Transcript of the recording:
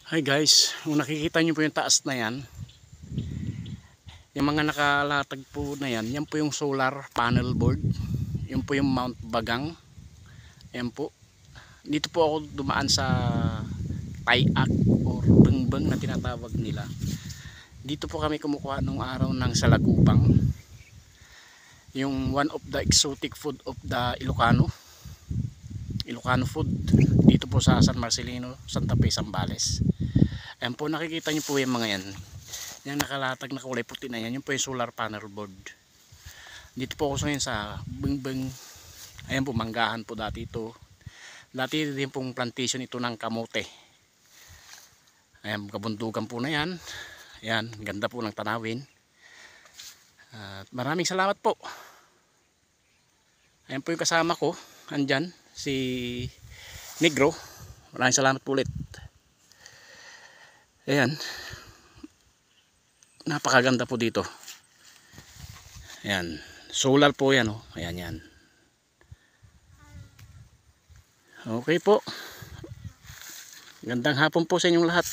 Hi guys, kung nakikita nyo po yung taas na yan, yung mga nakalatag po na yan, yan po yung solar panel board. Yan po yung Mount Bagang. Yan po. Dito po ako dumaan sa Tayak or Bengbeng na tinatawag nila. Dito po kami kumukuha nung araw ng salagupang. Yung one of the exotic food of the Ilocano food. Dito po sa San Marcelino, Santa Fe, Zambales. Ayan po, nakikita nyo po yung mga yan. Yan nakalatag na kulay puti na yan. Yung po yung solar panel board. Dito po ako ngayon sa Bengbeng. Ayan po, manggahan po dati ito. Dati din pong plantation ito ng kamote. Ayan, kabundugan po na yan. Ayan, ganda po ng tanawin. Maraming salamat po. Ayan po yung kasama ko. Andyan, si Negro. Maraming salamat po ulit. Ayan, napakaganda po dito. Ayan, solar po yan, oh. Ayan yan. Okay po, gandang hapon po sa inyong lahat.